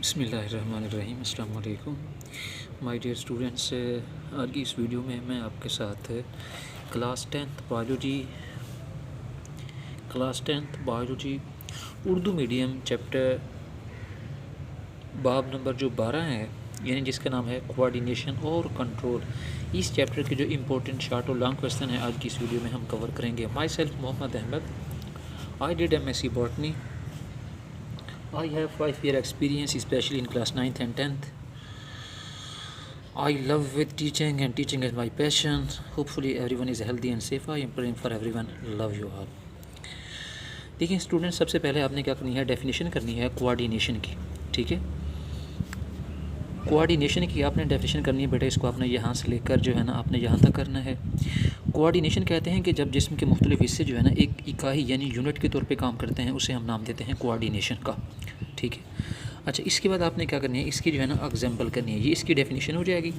बिस्मिल्लाहिर्रहमानिर्रहीम। अस्सलाम वालेकुम माय डियर स्टूडेंट्स। आज की इस वीडियो में मैं आपके साथ class tenth biology Urdu medium chapter बाब नंबर जो 12 है, यानी जिसका नाम है कोऑर्डिनेशन और कंट्रोल, इस चैप्टर के जो इम्पोर्टेंट शॉर्ट और लॉन्ग क्वेश्चन है आज की इस वीडियो में हम कवर करेंगे। Myself Mohammad Ahmed, I did MSc botany. I have 5 year experience, especially in class 9th and 10th. I love with teaching and teaching is my passion. Hopefully everyone is healthy and safe. I am praying for everyone. Love you all. देखिए student, सबसे पहले आपने क्या करनी है, definition करनी है coordination की। ठीक है, कोऑर्डिनेशन की आपने डेफिनेशन करनी है बेटा। इसको आपने यहाँ से लेकर जो है ना आपने यहाँ तक करना है। कोऑर्डिनेशन कहते हैं कि जब जिस्म के मुख्तलिफ हिस्से जो है ना एक इकाई यानी यूनिट के तौर पे काम करते हैं, उसे हम नाम देते हैं कोऑर्डिनेशन का। ठीक है, अच्छा इसके बाद आपने क्या करनी है, इसकी जो है ना एग्जांपल करनी है। ये इसकी डेफिनेशन हो जाएगी।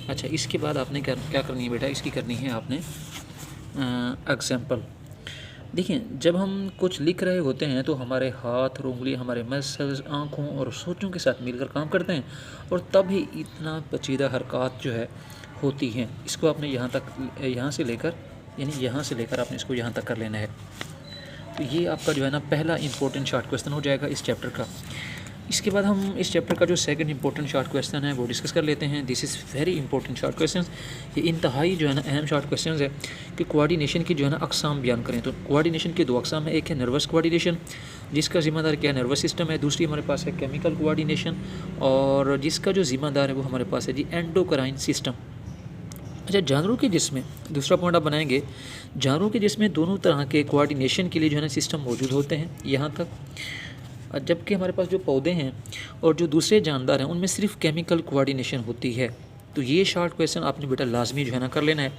अच्छा इसके बाद आपने क्या करनी है बेटा, इसकी करनी है आपने एग्जांपल। देखिए जब हम कुछ लिख रहे होते हैं तो हमारे हाथ और उंगली हमारे मसल्स, आँखों और सोचों के साथ मिलकर काम करते हैं, और तब ही इतना पेचीदा हरकत जो है होती हैं। इसको आपने यहाँ से लेकर आपने इसको यहाँ तक कर लेना है। तो ये आपका जो है ना पहला इंपॉर्टेंट शॉर्ट क्वेश्चन हो जाएगा इस चैप्टर का। इसके बाद हम इस चैप्टर का जो सेकंड इंपॉर्टेंट शॉर्ट क्वेश्चन है वो डिस्कस कर लेते हैं। This is very important short question. ये इंतहाई जो है ना अहम शॉर्ट क्वेश्चन है कि कोऑर्डिनेशन की जो है ना अक़साम बयान करें। तो कोऑर्डिनेशन के दो अक़साम है, एक है नर्वस कोऑर्डिनेशन जिसका ज़िम्मेदार क्या है नर्वस सिस्टम है, दूसरी हमारे पास है केमिकल कोऑर्डिनेशन और जिसका जो ज़िम्मेदार है वो हमारे पास है जी एंडोक्राइन सिस्टम। अच्छा जानवरों के जिस्म में दूसरा पॉइंट आप बनाएंगे, जानवरों के जिस्म में दोनों तरह के कोऑर्डिनेशन के लिए जो है ना सिस्टम मौजूद होते हैं यहाँ तक, जबकि हमारे पास जो पौधे हैं और जो दूसरे जानदार हैं उनमें सिर्फ केमिकल कोऑर्डिनेशन होती है। तो ये शॉर्ट क्वेश्चन आपने बेटा लाजमी जो है ना कर लेना है।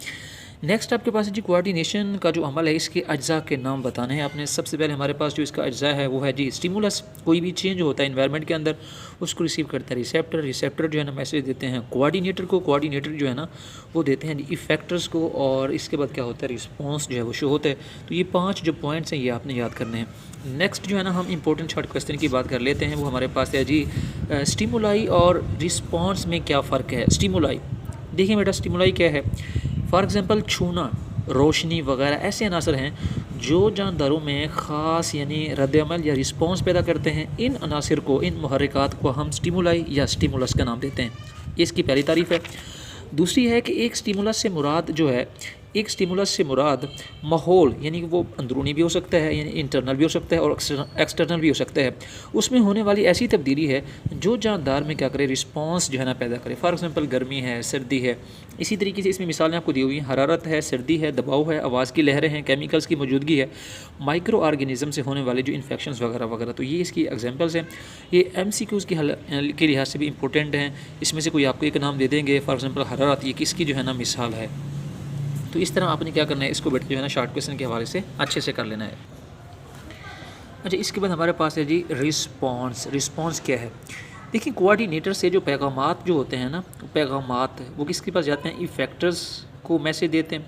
नेक्स्ट आपके पास जी कोऑर्डिनेशन का जो अमल है इसके अज्जा के नाम बताने हैं आपने। सबसे पहले हमारे पास जो इसका अज्जा है वो है जी स्टिमुलस। कोई भी चेंज होता है इन्वायरमेंट के अंदर उसको रिसीव करता है रिसेप्टर, रिसेप्टर जो है ना मैसेज देते हैं कोऑर्डिनेटर को, कोऑर्डिनेटर जो है ना वो देते हैं इफेक्टर्स को, और इसके बाद क्या होता है रिस्पॉन्स जो है वो शो होता है। तो ये 5 जो पॉइंट्स हैं ये आपने याद करने हैं। नेक्स्ट जो है ना हम इंपॉर्टेंट शॉर्ट क्वेश्चन की बात कर लेते हैं। वो हमारे पास है जी स्टिमुलाई और रिस्पॉन्स में क्या फ़र्क है। स्टिमुलाई देखिए बेटा, स्टिमुलाई क्या है, फॉर एग्ज़ाम्पल छूना, रोशनी वगैरह ऐसे अनासर हैं जो जानदारों में ख़ास यानी रद्दअमल या रिस्पॉन्स पैदा करते हैं। इन अनासर को, इन मुहर्रिकात को हम स्टिमुलाई या स्टिमुलस का नाम देते हैं। ये इसकी पहली तारीफ़ है। दूसरी है कि एक स्टिमुलस से मुराद माहौल यानी कि वो अंदरूनी भी हो सकता है यानी इंटरनल भी हो सकता है और एक्सटर्नल भी हो सकता है। उसमें होने वाली ऐसी तब्दीली है जो जानदार में क्या करे, रिस्पॉन्स जो है ना पैदा करे। फॉर एग्जांपल गर्मी है, सर्दी है। इसी तरीके से इसमें मिसालें आपको दी हुई हैं, हरारत है, सर्दी है, दबाव है, आवाज़ की लहरें हैं, केमिकल्स की मौजूदगी है, माइक्रो ऑर्गेनिज्म से होने वाले जो इन्फेक्शंस वगैरह वगैरह। तो ये इसकी एग्जांपल्स हैं। ये MCQs के लिहाज से भी इंपॉर्टेंट हैं। इसमें से कोई आपको एक नाम दे देंगे, फॉर एग्जांपल हरारत, ये किसकी जो है ना मिसाल है। तो इस तरह आपने क्या करना है, इसको बेटा जो है ना शॉर्ट क्वेश्चन के हवाले से अच्छे से कर लेना है। अच्छा इसके बाद हमारे पास है जी रिस्पॉन्स। रिस्पॉन्स क्या है, देखिए कोऑर्डिनेटर से जो पैगामात जो होते हैं ना, पैगामात वो किसके पास जाते हैं, इफेक्टर्स को मैसेज देते हैं।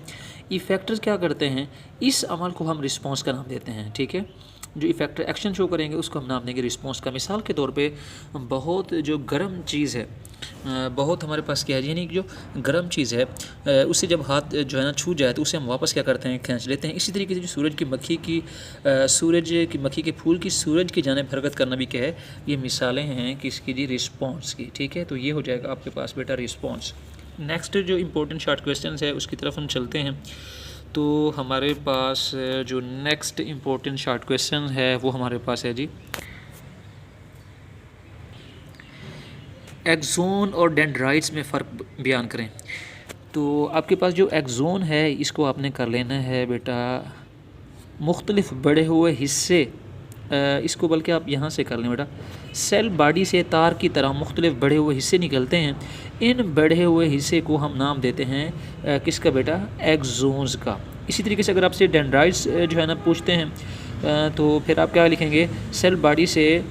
इफेक्टर्स क्या करते हैं, इस अमल को हम रिस्पॉन्स का नाम देते हैं। ठीक है, जो इफेक्टर एक्शन शो करेंगे उसको हम नाम देंगे रिस्पॉन्स का। मिसाल के तौर पे बहुत जो गर्म चीज़ है, बहुत हमारे पास क्या है यानी कि जो गर्म चीज़ है उससे जब हाथ जो है ना छू जाए तो उसे हम वापस क्या करते हैं, खींच लेते हैं। इसी तरीके से जो सूरज की मक्खी के फूल की सूरज की जानिब हरकत करना भी क्या है, ये मिसालें हैं किसकी जी, रिस्पॉन्स की। ठीक है, तो ये हो जाएगा आपके पास बेटा रिस्पॉन्स। नेक्स्ट जो इंपॉर्टेंट शॉर्ट क्वेश्चन है उसकी तरफ हम चलते हैं। तो हमारे पास जो नेक्स्ट इम्पोर्टेंट शॉर्ट क्वेश्चन है वो हमारे पास है जी एक्सोन और डेंड्राइट्स में फ़र्क बयान करें। तो आपके पास जो एक्सोन है इसको आपने कर लेना है बेटा मुख्तलिफ बढ़े हुए हिस्से, इसको बल्कि आप यहाँ से कर लें बेटा, सेल बॉडी से तार की तरह मुख्तलिफ बढ़े हुए हिस्से निकलते हैं। इन बढ़े हुए हिस्से को हम नाम देते हैं किसका बेटा, एक्सोन्स का। इसी तरीके से अगर आपसे डेंड्राइट्स जो है ना पूछते हैं तो फिर आप क्या लिखेंगे, सेल बॉडी से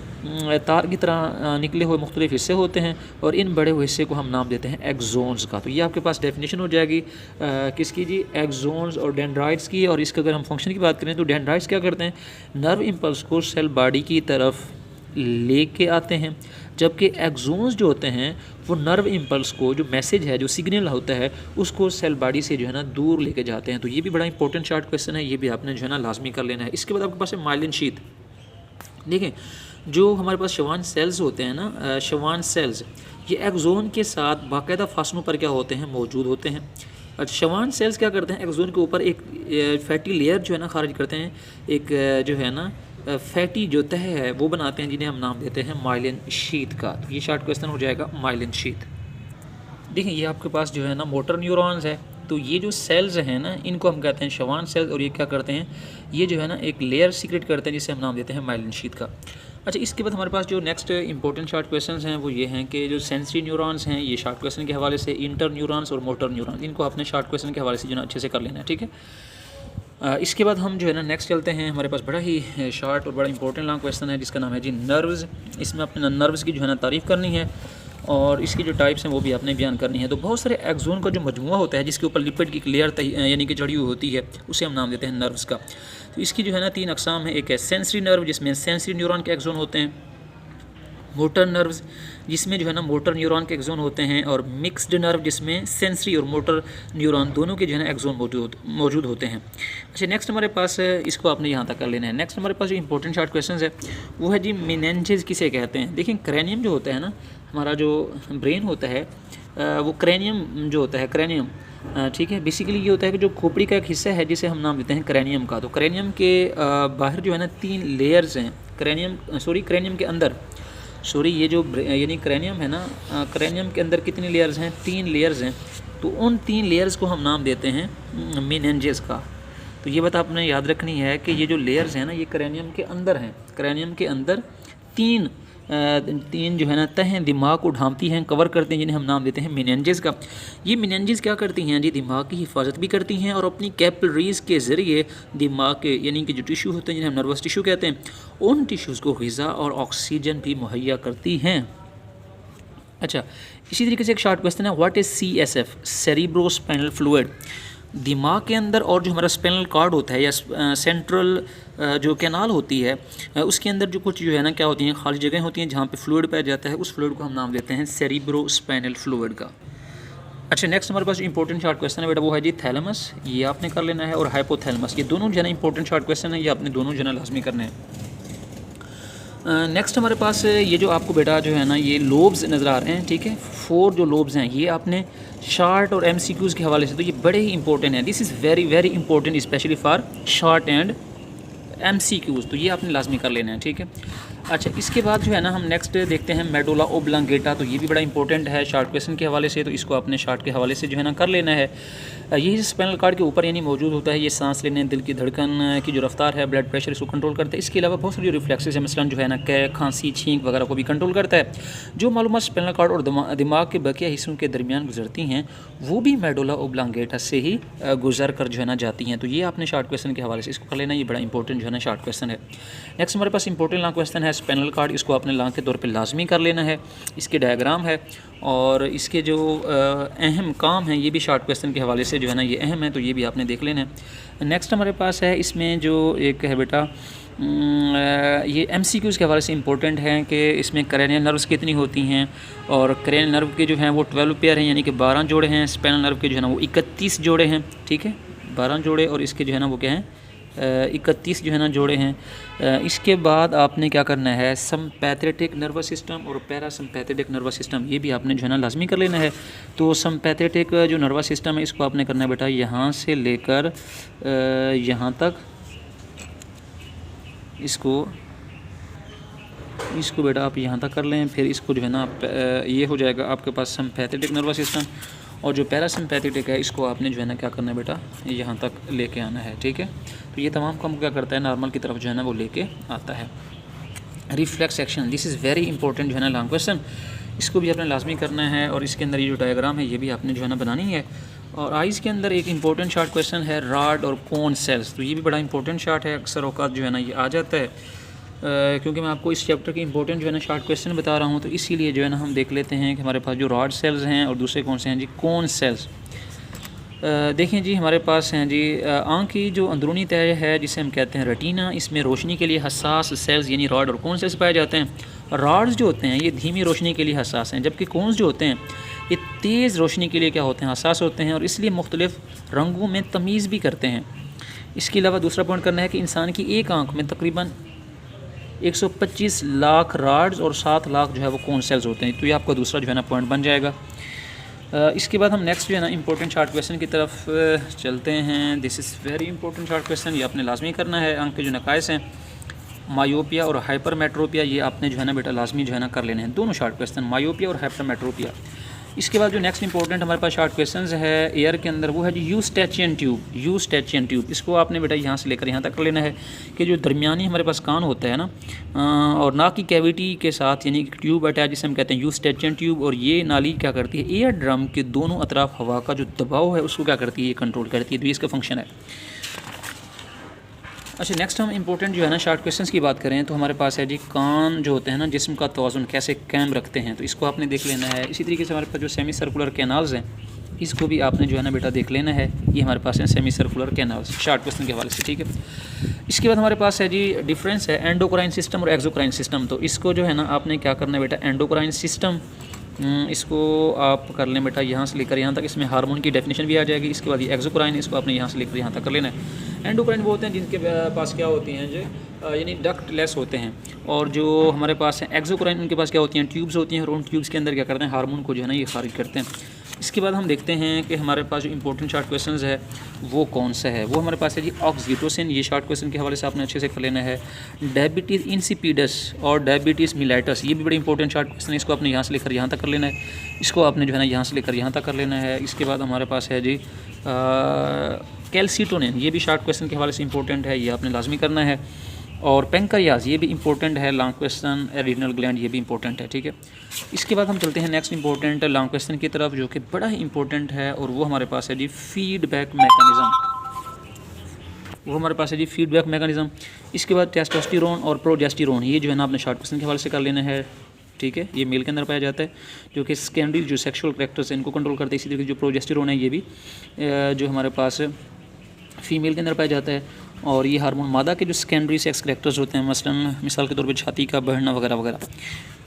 तार की तरह निकले हुए मुख्तलिफ हिस्से होते हैं और इन बड़े हुए हिस्से को हम नाम देते हैं एक्सोन्स का। तो ये आपके पास डेफिनेशन हो जाएगी किसकी जी, एक्सोन्स और डेंड्राइट्स की। और इसका अगर हम फंक्शन की बात करें तो डेंड्राइट्स क्या करते हैं, नर्व इम्पल्स को सेल बॉडी की तरफ लेके आते हैं, जबकि एक्सोन्स जो होते हैं वो नर्व इम्पल्स को, जो मैसेज है, जो सिग्नल होता है, उसको सेल बॉडी से जो है ना दूर लेके जाते हैं। तो ये भी बड़ा इंपॉर्टेंट शॉर्ट क्वेश्चन है, ये भी आपने जो है ना लाजमी कर लेना है। इसके बाद आपके पास है माइलिन शीथ। देखें, जो हमारे पास शवान सेल्स होते हैं ना, शवान सेल्स, ये एक्सोन के साथ बाकायदा फासलों पर क्या होते हैं, मौजूद होते हैं। अच्छा, शवान सेल्स क्या करते हैं, एक्सोन के ऊपर एक फैटी लेयर जो है ना खारिज करते हैं, एक जो है ना फैटी जो तह है वो बनाते हैं, जिन्हें हम नाम देते हैं माइलिन शीथ का। तो ये शॉर्ट क्वेश्चन हो जाएगा माइलिन शीथ। देखिए, ये आपके पास जो है ना मोटर न्यूरॉन्स है, तो ये जो सेल्स हैं ना, इनको हम कहते हैं शवान सेल्स, और ये क्या करते हैं, ये जो है ना एक लेयर सीक्रेट करते हैं, जिसे हम नाम देते हैं माइलिन शीथ का। अच्छा, इसके बाद हमारे पास जो नेक्स्ट इंपॉर्टेंट शॉर्ट क्वेश्चंस हैं वो ये हैं कि जो सेंसरी न्यूरॉन्स हैं, ये शॉर्ट क्वेश्चन के हवाले से इंटर न्यूरॉन्स और मोटर न्यूरॉन्स, इनको आपने शॉर्ट क्वेश्चन के हवाले से जो है अच्छे से कर लेना है, ठीक है। इसके बाद हम जो है ना नेक्स्ट चलते हैं। हमारे पास बड़ा ही शॉर्ट और बड़ा इंपॉर्टेंट लॉन्ग क्वेश्चन है, जिसका नाम है जी नर्व्स। इसमें अपने नर्व्स की जो है ना तारीफ़ करनी है, और इसकी जो टाइप्स हैं वो भी आपने बयान करनी है। तो बहुत सारे एक्सोन का जो मजमुआ होता है, जिसके ऊपर लिपिड की लेयर यानी कि चढ़ी हुई होती है, उसे हम नाम देते हैं नर्व्स का। तो इसकी जो है ना 3 अकसाम है। एक है सेंसरी नर्व, जिसमें सेंसरी न्यूरॉन के एक्सोन होते हैं। मोटर नर्व्स, जिसमें जो है ना मोटर न्यूरॉन के एक्सोन होते हैं। और मिक्स्ड नर्व, जिसमें सेंसरी और मोटर न्यूरॉन दोनों के जो है ना एक्सोन मौजूद होते हैं। अच्छा, नेक्स्ट हमारे पास, इसको आपने यहाँ तक कर लेना है। नेक्स्ट हमारे पास जो इंपॉर्टेंट शॉर्ट क्वेश्चन है वो है जी मेनिंजेस किसे कहते हैं। देखिए, क्रेनियम जो होता है ना, हमारा जो ब्रेन होता है, वो क्रेनियम जो होता है, क्रेनियम, ठीक है, बेसिकली ये होता है कि जो खोपड़ी का एक हिस्सा है, जिसे हम नाम देते हैं क्रेनियम का। तो क्रेनियम के बाहर जो है ना 3 लेयर्स हैं। क्रेनियम के अंदर, ये जो यानी क्रेनियम है ना, क्रेनियम के अंदर कितनी लेयर्स हैं, 3 लेयर्स हैं। तो उन 3 लेयर्स को हम नाम देते हैं मेनिंजेस का। तो ये बात आपने याद रखनी है कि ये जो लेयर्स हैं ना, ये क्रेनियम के अंदर हैं। क्रेनियम के अंदर तीन जो है ना तहें दिमाग को ढांपती हैं, कवर करते हैं, जिन्हें हम नाम देते हैं मेनिंजेस का। ये मेनिंजेस क्या करती हैं जी, दिमाग की हिफाजत भी करती हैं, और अपनी कैपिलरीज के ज़रिए दिमाग के यानी कि जो टिश्यू होते हैं, जिन्हें हम नर्वस टिश्यू कहते हैं, उन टिश्यूज़ को ग़िज़ा और ऑक्सीजन भी मुहैया करती हैं। अच्छा, इसी तरीके से एक शॉर्ट क्वेश्चन है, what is CSF, cerebrospinal fluid. दिमाग के अंदर और जो हमारा स्पाइनल कॉर्ड होता है, या सेंट्रल जो कैनाल होती है, उसके अंदर जो कुछ जो है ना क्या होती हैं, खाली जगह होती हैं जहाँ पे फ्लूइड पाया जाता है, उस फ्लूइड को हम नाम देते हैं सेरिब्रोस्पाइनल फ्लूइड का। अच्छा, नेक्स्ट हमारे पास इंपॉर्टेंट शॉर्ट क्वेश्चन है बेटा, वो है जी थैलेमस, ये आपने कर लेना है, और हाइपोथैलेमस, ये दोनों जो है ना इंपॉर्टेंट शॉर्ट क्वेश्चन है, ये आपने दोनों जो है ना लाजमी करने हैं। नेक्स्ट हमारे पास ये जो आपको बेटा जो है ना ये लोब्स नज़र आ रहे हैं, ठीक है, 4 जो लोब्स हैं, ये आपने शार्ट और MCQs के हवाले से, तो ये बड़े ही इंपॉर्टेंट हैं। This is very very important, specially for short and MCQs, तो ये आपने लाजमी कर लेना है, ठीक है। अच्छा, इसके बाद जो है ना हम नेक्स्ट देखते हैं मेडुला ओब्लांगेटा, तो ये भी बड़ा इंपॉर्टेंट है शॉर्ट क्वेश्चन के हवाले से, तो इसको आपने शॉर्ट के हवाले से जो है ना कर लेना है। यही स्पाइनल कॉर्ड के ऊपर यानी मौजूद होता है, ये सांस लेने, दिल की धड़कन की जो रफ्तार है, ब्लड प्रेशर, इसको कंट्रोल करता है। इसके अलावा बहुत सारी रिफ्लेक्सेस है, मसलन जो है ना कै, खांसी, छींक वगैरह को भी कंट्रोल करता है। जो मालूमात स्पाइनल कॉर्ड और दिमाग के बकिया हिस्सों के दरमियान गुजरती हैं, वो भी मेडुला ओब्लांगेटा से ही गुजर कर जो है ना जाती हैं। तो ये आपने शॉर्ट क्वेश्चन के हवाले से इसको कर लेना, ये बड़ा इंपॉर्टेंट जो है ना शॉर्ट क्वेश्चन है। नेक्स्ट हमारे पास इंपॉर्टेंट लॉन्ग क्वेश्चन है स्पाइनल कॉर्ड, इसको आपने लॉन्ग के तौर पे लाजमी कर लेना है। इसके डायग्राम है, और इसके जो अहम काम हैं, ये भी शॉर्ट क्वेश्चन के हवाले से जो है ना ये अहम है, तो ये भी आपने देख लेना है। नेक्स्ट हमारे पास है, इसमें जो एक है बेटा, ये MCQs के हवाले से इंपॉर्टेंट है कि इसमें क्रेनियल नर्व्स कितनी होती हैं, और क्रेनियल नर्व के जो हैं वो 12 पेयर हैं, यानी कि 12 जोड़े हैं। स्पाइनल नर्व के जो है ना वो 31 जोड़े हैं, ठीक है, 12 जोड़े, और इसके जो है ना वो क्या हैं, 31 जो है ना जोड़े हैं। इसके बाद आपने क्या करना है, सिम्पैथेटिक नर्वस सिस्टम और पैरासिम्पैथेटिक नर्वस सिस्टम, ये भी आपने जो है ना लाजमी कर लेना है। तो सिम्पैथेटिक जो नर्वस सिस्टम है, इसको आपने करना है बेटा यहाँ से लेकर यहाँ तक, इसको बेटा आप यहाँ तक कर लें। फिर इसको जो है ना ये हो जाएगा आपके पास सिम्पैथेटिक नर्वस सिस्टम, और जो पैरासिम्पैथेटिक है इसको आपने जो है ना क्या करना है बेटा, यहाँ तक लेके आना है, ठीक है। तो ये तमाम काम क्या करता है, नॉर्मल की तरफ जो है ना वो लेके आता है। Reflex action, this is very important जो है ना लॉन्ग क्वेश्चन, इसको भी आपने लाजमी करना है। और इसके अंदर ये जो डायग्राम है ये भी आपने जो है ना बनानी है। और आइज़ के अंदर एक इंपॉर्टेंट शॉर्ट क्वेश्चन है रॉड और कोन सेल्स, तो ये भी बड़ा इंपॉर्टेंट शॉर्ट है, अक्सर औकात जो है ना ये आ जाता है। क्योंकि मैं आपको इस चैप्टर के इंपॉर्टेंट जो है ना शॉर्ट क्वेश्चन बता रहा हूँ, तो इसीलिए जो है ना हम देख लेते हैं कि हमारे पास जो रॉड सेल्स हैं और दूसरे कौन से हैं जी, कोन सेल्स। देखें जी, हमारे पास हैं जी आँख की जो अंदरूनी तह है जिसे हम कहते हैं रेटिना, इसमें रोशनी के लिए हसास सेल्स यानी रॉड और कोन सेल्स पाए जाते हैं। रॉड्स जो होते हैं ये धीमी रोशनी के लिए हसास हैं, जबकि कोन्स जो होते हैं ये तेज़ रोशनी के लिए क्या होते हैं, हसास होते हैं, और इसलिए मुख्तलिफ रंगों में तमीज़ भी करते हैं। इसके अलावा दूसरा पॉइंट करना है कि इंसान की एक आँख में तकरीबन 125 लाख रॉड्स और 7 लाख जो है वो कोन सेल्स होते हैं। तो ये आपका दूसरा जो है ना पॉइंट बन जाएगा। इसके बाद हम नेक्स्ट जो है ना इंपॉर्टेंट शार्ट क्वेश्चन की तरफ चलते हैं। This is very important short question, ये आपने लाजमी करना है। आंख के जो नकाइस हैं मायोपिया और हाइपरमेट्रोपिया, ये आपने जो है ना बेटा लाजमी जो है ना कर लेने हैं, दोनों शार्ट क्वेश्चन मायोपिया और हाइपरमेट्रोपिया। इसके बाद जो नेक्स्ट इंपॉर्टेंट हमारे पास शार्ट क्वेश्चंस है एयर के अंदर, वो है जी यूस्टैचियन ट्यूब। यूस्टैचियन ट्यूब इसको आपने बेटा यहाँ से लेकर यहाँ तक कर लेना है कि जो दरमियानी हमारे पास कान होता है ना और नाक की कैविटी के साथ यानी कि ट्यूब अटैच जिसे हम कहते हैं यूस्टैचियन ट्यूब, और ये नाली क्या करती है, एयर ड्रम के दोनों अतराफ हवा का जो दबाव है उसको क्या करती है, ये कंट्रोल करती है। तो ये इसका फंक्शन है। अच्छा, नेक्स्ट हम इंपॉर्टेंट जो है ना शार्ट क्वेश्चंस की बात करें तो हमारे पास है जी कान जो होते हैं ना जिस्म का तवाज़ुन कैसे कायम रखते हैं, तो इसको आपने देख लेना है। इसी तरीके से हमारे पास जो सेमी सर्कुलर कैनाल्स हैं इसको भी आपने जो है ना बेटा देख लेना है। ये हमारे पास है semi circular canals short question के हवाले से, ठीक है। इसके बाद हमारे पास है जी डिफरेंस है एंडोक्राइन सिस्टम और एक्सोक्राइन सिस्टम। तो इसको जो है ना आपने क्या करना है बेटा, एंडोक्राइन सिस्टम इसको आप कर लें बेटा यहाँ से लेकर यहाँ तक, इसमें हार्मोन की डेफिनेशन भी आ जाएगी। इसके बाद ये एक्सोक्राइन, इसको आपने यहाँ से लेकर यहाँ तक कर लेना है। एंडोक्राइन वो होते हैं जिनके पास क्या होती हैं जो यानी डक्ट लेस होते हैं, और जो हमारे पास हैं एक्सोक्राइन उनके पास क्या होती हैं, ट्यूब्स होती हैं, और उन ट्यूब्स के अंदर क्या करते हैं, हार्मोन को जो है ना ये खारिज करते हैं। इसके बाद हम देखते हैं कि हमारे पास जो इंपॉर्टेंट शार्ट क्वेश्चंस है वो कौन सा है, वो हमारे पास है जी ऑक्सीटोसिन। ये शार्ट क्वेश्चन के हवाले से आपने अच्छे से कर लेना है। डायबिटीज़ इंसिपिडस और डायबिटीज़ मिलाइटस, ये भी बड़े इंपॉर्टेंट शार्ट क्वेश्चन है, इसको आपने यहाँ से लेकर यहाँ तक कर लेना है। इसको आपने जो है ना यहाँ से लेकर यहाँ तक कर लेना है। इसके बाद हमारे पास है जी कैल्सीटोनिन, ये भी शार्ट क्वेश्चन के हवाले से इंपॉर्टेंट है, ये आपने लाजमी करना है। और पेंक्रियाज, ये भी इंपॉर्टेंट है। लॉन्ग क्वेश्चन एड्रिनल ग्लैंड, ये भी इंपॉर्टेंट है, ठीक है। इसके बाद हम चलते हैं नेक्स्ट इंपॉर्टेंट लॉन्ग क्वेश्चन की तरफ जो कि बड़ा ही इंपॉर्टेंट है, और वो हमारे पास है जी फीडबैक मैकेनिज़्म। वो हमारे पास है जी फीडबैक मैकेनिज़्म। इसके बाद टेस्टोस्टेरोन और प्रोजेस्टेरोन, ये जो है ना आपने शार्ट क्वेश्चन के हवाले से कर लेना है, ठीक है। ये मेल के अंदर पाया जाता है जो कि सेकेंडरी जो सेक्सुअल करैक्टर्स हैं इनको कंट्रोल करते हैं। इसी तरीके जो प्रोजेस्टेरोन है ये भी जो हमारे पास फीमेल के अंदर पाया जाता है, और ये हार्मोन मादा के जो सेकेंडरी सेक्स करैक्टर्स होते हैं, मसलन मिसाल के तौर पे छाती का बढ़ना वगैरह वगैरह।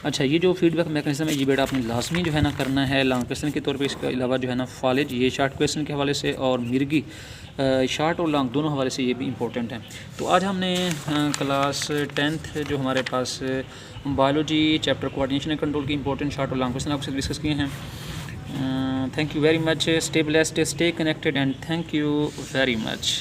अच्छा, ये जो फीडबैक मैकेनिज्म है ये बेटा आपने लाजमी जो है ना करना है लॉन्ग क्वेश्चन के तौर पे। इसके अलावा जो है ना फालिज, ये शार्ट क्वेश्चन के हवाले से, और मिर्गी शार्ट और लॉन्ग दोनों हवाले से ये भी इंपॉर्टेंट हैं। तो आज हमने क्लास 10th जो हमारे पास biology chapter coordination and control की इंपॉर्टेंट शार्ट और लॉन्ग क्वेश्चन आपसे डिस्कस किए हैं। Thank you very much. Stay blessed, stay connected, and thank you very much.